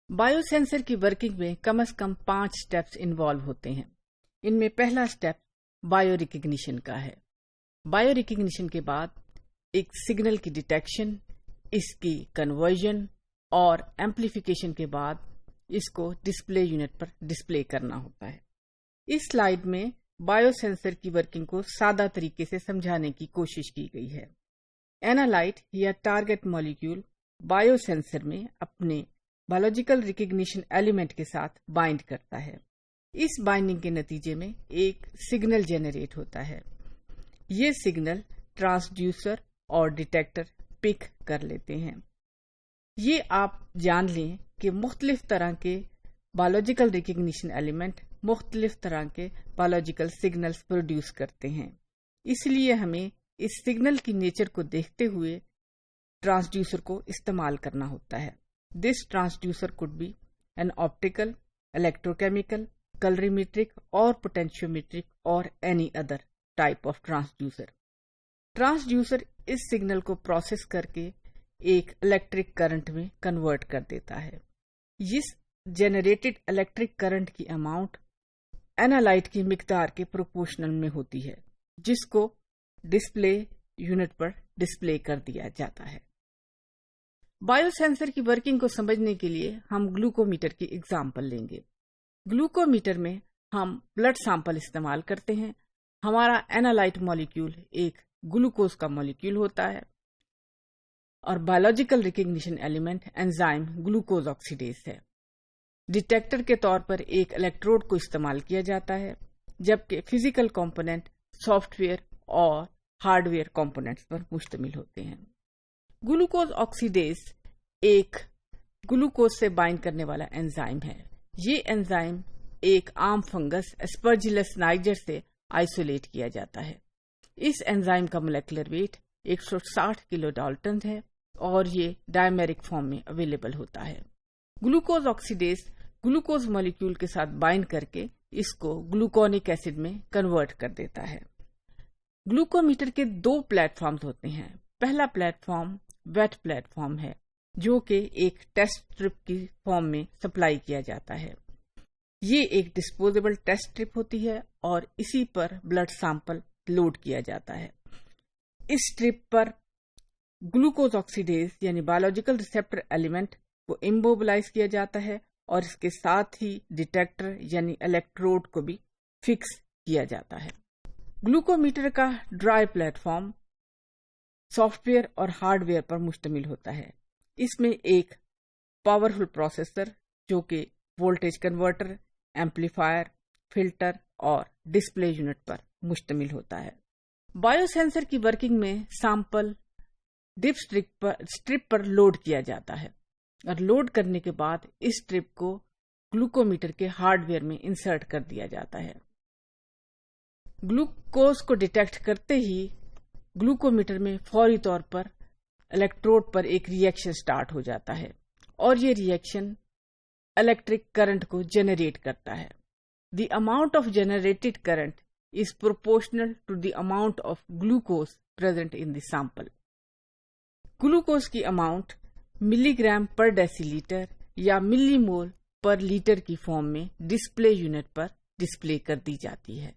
Bio sensor کی working میں کم از کم 5 steps involve ہوتے ہیں۔ ان میں پہلا سٹیپ بایو ریکگنیشن کا ہے۔ بایو ریکگنیشن کے بعد ایک سگنل کی ڈیٹیکشن، اس کی کنورژن اور ایمپلیفیکیشن کے بعد اس کو ڈسپلے یونٹ پر ڈسپلے کرنا ہوتا ہے۔ اس سلائیڈ میں بایو سینسر کی ورکنگ کو سادہ طریقے سے سمجھانے کی کوشش کی گئی ہے۔ اینالائٹ یا ٹارگٹ مالیکیول بایو سینسر میں اپنے بایولوجیکل ریکگنیشن ایلیمنٹ کے ساتھ بائنڈ کرتا ہے۔ اس بائنڈنگ کے نتیجے میں ایک سگنل جنریٹ ہوتا ہے۔ یہ سگنل ٹرانسڈیوسر اور ڈیٹیکٹر پک کر لیتے ہیں۔ یہ آپ جان لیں کہ مختلف طرح کے بایولوجیکل ریکگنیشن ایلیمنٹ مختلف طرح کے بایولوجیکل سگنلز پروڈیوس کرتے ہیں، اس لیے ہمیں اس سگنل کی نیچر کو دیکھتے ہوئے ٹرانسڈیوسر کو استعمال کرنا ہوتا ہے۔ دس ٹرانسڈیوسر could be an optical, electrochemical, colorimetric اور potentiometric اور any other type of transducer۔ Transducer اس سگنل کو پروسیس کر کے ایک الیکٹرک کرنٹ میں کنورٹ کر دیتا ہے۔ اس جنریٹڈ الیکٹرک کرنٹ کی اماؤنٹ اینالائٹ کی مقدار کے پروپورشنل میں ہوتی ہے، جس کو ڈسپلے یونٹ پر ڈسپلے کر دیا جاتا ہے۔ بایو سینسر کی ورکنگ کو سمجھنے کے لیے ہم گلوکومیٹر کی اگزامپل لیں گے۔ گلوکومیٹر میں ہم بلڈ سیمپل استعمال کرتے ہیں۔ ہمارا اینالائٹ مالیکیول ایک گلوکوز کا مالیکیول ہوتا ہے اور biological recognition element enzyme glucose oxidase ہے۔ ڈیٹیکٹر کے طور پر ایک الیکٹروڈ کو استعمال کیا جاتا ہے، جبکہ فزیکل کمپوننٹ سافٹ ویئر اور ہارڈ ویئر کمپوننٹس پر مشتمل ہوتے ہیں۔ گلوکوز آکسیڈیز ایک گلوکوز سے بائنڈ کرنے والا انزائم ہے۔ یہ انزائم ایک عام فنگس اسپرجیلس نائجر سے آئسولیٹ کیا جاتا ہے۔ اس انزائم کا مولیکولر ویٹ 160 کلو ڈالٹن ہے اور یہ ڈائمیرک فارم میں اویلیبل ہوتا ہے۔ گلوکوز آکسیڈیز گلوکوز مالیکیول کے ساتھ بائنڈ کر کے اس کو گلوکونک ایسڈ میں کنورٹ کر دیتا ہے۔ گلوکومیٹر کے 2 پلیٹ فارمز ہوتے ہیں۔ پہلا platform wet platform ہے، جو کہ ایک ٹیسٹ اسٹرپ کی فارم میں سپلائی کیا جاتا ہے۔ یہ ایک ڈسپوزیبل ٹیسٹ اسٹرپ ہوتی ہے اور اسی پر بلڈ سیمپل لوڈ کیا جاتا ہے۔ اس اسٹرپ پر گلوکوز آکسیڈیز یعنی بایولوجیکل ریسپٹر ایلیمنٹ کو اموبلائز کیا جاتا ہے اور اس کے ساتھ ہی ڈیٹیکٹر یعنی الیکٹروڈ کو بھی فکس کیا جاتا ہے۔ گلوکومیٹر کا dry plate form soft where اور ہارڈ ویئر پر مشتمل ہوتا ہے۔ اس میں ایک پاورفل پروسیسر جو کہ وولٹیج کنورٹر، ایمپلیفائر، فلٹر اور ڈسپلے یونٹ پر مشتمل ہوتا ہے۔ بایو سینسر کی ورکنگ میں سیمپل ڈپ اسٹرپ پر لوڈ کیا جاتا ہے اور لوڈ کرنے کے بعد اس اسٹرپ کو گلوکومیٹر کے ہارڈ ویئر میں انسرٹ کر دیا جاتا ہے۔ گلوکوز کو ڈیٹیکٹ کرتے ہی گلوکومیٹر میں فوری طور پر الیکٹروڈ پر ایک ری ایکشن سٹارٹ ہو جاتا ہے اور یہ ری ایکشن الیکٹرک کرنٹ کو جنریٹ کرتا ہے۔ The amount of generated current is proportional to the amount of glucose present in the sample۔ Glucose کی اماؤنٹ ملی گرام پر ڈیسی لیٹر یا ملی مول پر لیٹر کی فارم میں ڈسپلے یونٹ پر ڈسپلے کر دی جاتی ہے۔